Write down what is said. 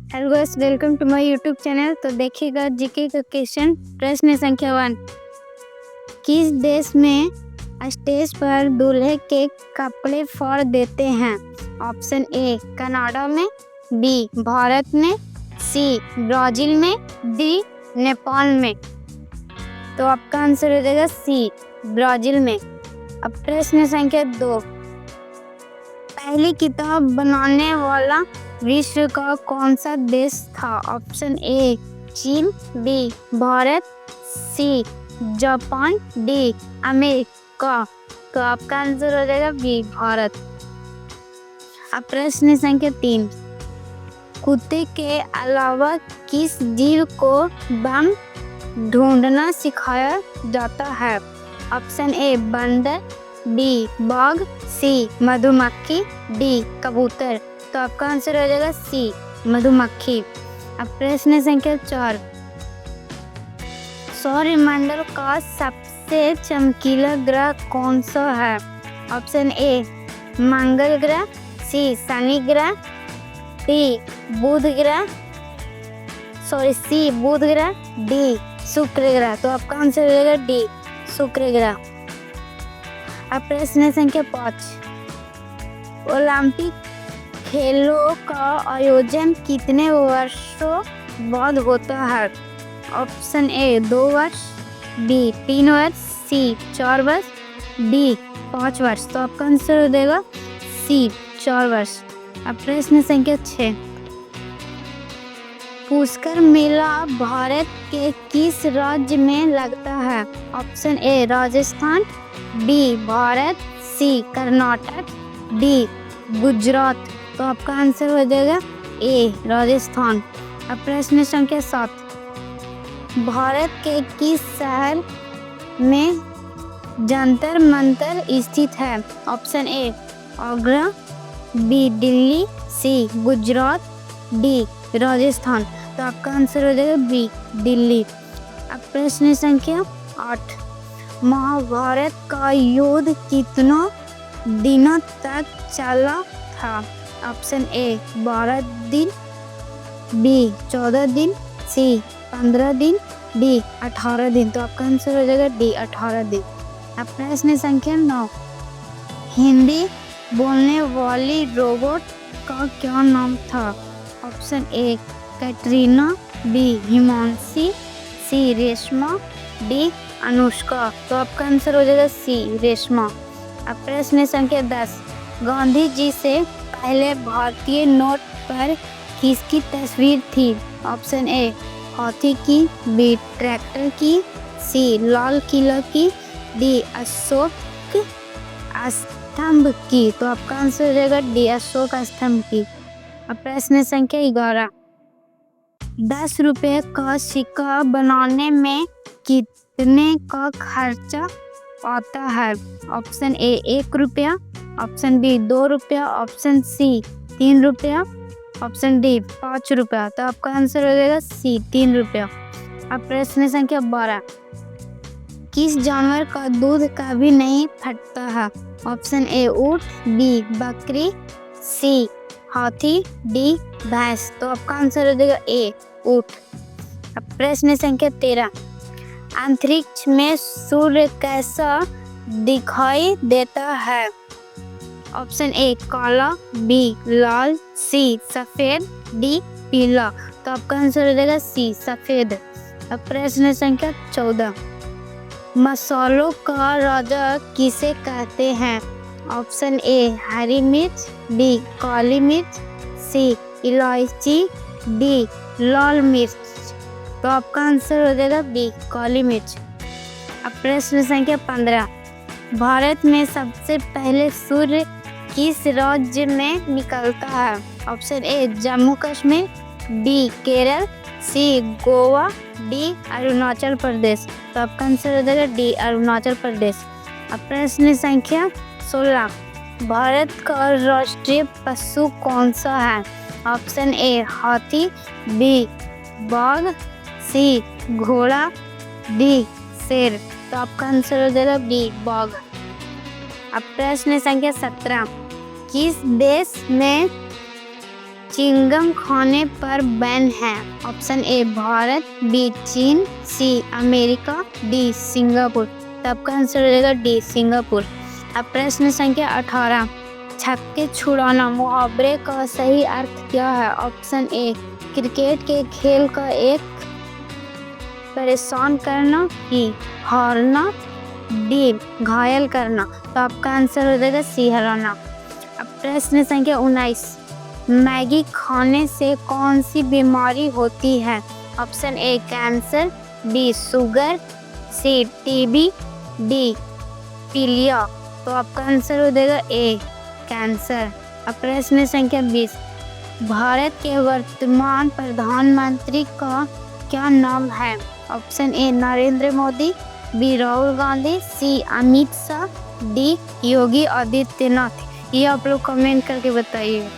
Hello guys, welcome to my YouTube channel. तो देखिएगा GK का क्वेश्चन। प्रश्न संख्या 1। किस देश में स्टेज पर दूल्हे के कपड़े फोड़ देते हैं? ऑप्शन ए कनाडा में, बी भारत में, सी ब्राजील में, डी नेपाल में। तो आपका आंसर हो जाएगा सी ब्राजील में। अब प्रश्न संख्या 2। पहली किताब बनाने वाला विश्व का कौन सा देश था? ऑप्शन ए चीन, B Bharat, C Japan, D America. तो आपका आंसर हो जाएगा बी भारत। अब प्रश्न संख्या 3। कुत्ते के अलावा किस जीव को बम ढूंढना सिखाया जाता है? ऑप्शन ए बंदर, बी बाघ, सी मधुमक्खी, डी कबूतर। तो आपका आंसर हो जाएगा सी मधुमक्खी। अब प्रश्न संख्या 4। सौरमंडल का सबसे चमकीला ग्रह कौन सा है? ऑप्शन ए मंगल ग्रह, सी शनि ग्रह, सी बुध ग्रह, डी शुक्र ग्रह। तो आपका आंसर हो जाएगा डी शुक्र ग्रह। अब प्रश्न संख्या 5। ओलंपिक खेलों का आयोजन कितने वर्षों बाद होता है? ऑप्शन ए 2 वर्ष, बी 3 वर्ष, सी 4 वर्ष, डी 5 वर्ष। तो आपका आंसर हो जाएगा सी 4 वर्ष। अब प्रश्न संख्या 6। पुष्कर मेला भारत के किस राज्य में लगता है? Option A Rajasthan, B Bharat, C Karnataka, D Gujarat. तो आपका आंसर हो जाएगा ए राजस्थान। अब प्रश्न संख्या 7। भारत के किस शहर में जंतर मंतर स्थित है? Option A Agra, B Delhi, C Gujarat, D Rajasthan. तो आपका आंसर हो जाएगा बी दिल्ली। अब प्रश्न संख्या 8। महाभारत का युद्ध कितनों दिनों तक चला था? ऑप्शन ए 12 दिन, बी 14 दिन, सी 15 दिन, डी 18 दिन। तो आपका आंसर हो जाएगा डी 18 दिन। अब प्रश्न संख्या 9। हिंदी बोलने वाली रोबोट का क्या नाम था? Option A Katrina, B Himanshi, C Reshma, D Anushka. तो आपका आंसर हो जाएगा सी रेशमा। अब प्रश्न संख्या 10। गांधी जी से पहले भारतीय नोट पर किसकी तस्वीर थी? ऑप्शन ए हाथी की, बी ट्रैक्टर की, सी लाल किला की, डी अशोक स्तंभ की। तो आपका आंसर हो जाएगा डी अशोक स्तंभ की। अब प्रश्न संख्या 11। 10 रुपये का सिक्का बनाने में कितने का खर्चा आता है? ऑप्शन ए 1 रुपया, ऑप्शन बी 2 रुपया, ऑप्शन सी 3 रुपया, ऑप्शन डी 5 रुपया। तो आपका आंसर हो जाएगा सी 3 रुपया। अब प्रश्न संख्या 12। किस जानवर का दूध कभी नहीं फटता है? ऑप्शन ए ऊंट, बी बकरी, सी हाथी, डी भैंस। तो आपका आंसर हो जाएगा ए ऊंट। अब प्रश्न संख्या 13। अंतरिक्ष में सूर्य कैसा दिखाई देता है? ऑप्शन ए काला, बी लाल, सी सफेद, डी पीला। तो आपका आंसर हो जाएगा सी सफेद। अब प्रश्न संख्या 14। मसालों का राजा किसे कहते हैं? ऑप्शन ए हरी मिर्च, बी काली मिर्च, सी इलायची, डी लाल मिर्च। तो आपका आंसर हो जाएगा बी काली मिर्च। अब प्रश्न संख्या 15। भारत में सबसे पहले सूर्य किस राज्य में निकलता है? Option A Jammu Kashmir, B Kerala, C Goa, D Arunachal Pradesh. तो आपका आंसर हो जाएगा डी अरुणाचल प्रदेश। अब प्रश्न संख्या 16। भारत का राष्ट्रीय पशु कौन सा है? ऑप्शन ए हाथी, बी बाघ, सी घोड़ा, डी शेर। तो आपका आंसर हो जाएगा बी बाघ। अब प्रश्न संख्या 17। किस देश में चिंगम खाने पर बैन है? ऑप्शन ए भारत, बी चीन, सी अमेरिका, डी सिंगापुर। तो आपका आंसर हो जाएगा डी सिंगापुर। अब प्रश्न संख्या 18, छक्के छुड़ाना मुहावरे का सही अर्थ क्या है? ऑप्शन ए क्रिकेट के खेल का एक परेशान करना, ही हारना, डी घायल करना। तो आपका आंसर हो जाएगा सी हराना। अब प्रश्न संख्या 19, मैगी खाने से कौन सी बीमारी होती है? Option A cancer, B sugar, C TB, D पीलिया। तो आपका आंसर हो जाएगा ए कैंसर। अब प्रश्न संख्या 20, भारत के वर्तमान प्रधानमंत्री का क्या नाम है? Option A Narendra Modi, B Rahul Gandhi, C Amit Shah, D Yogi Adityanath. ये आप लोग कमेंट करके बताइए।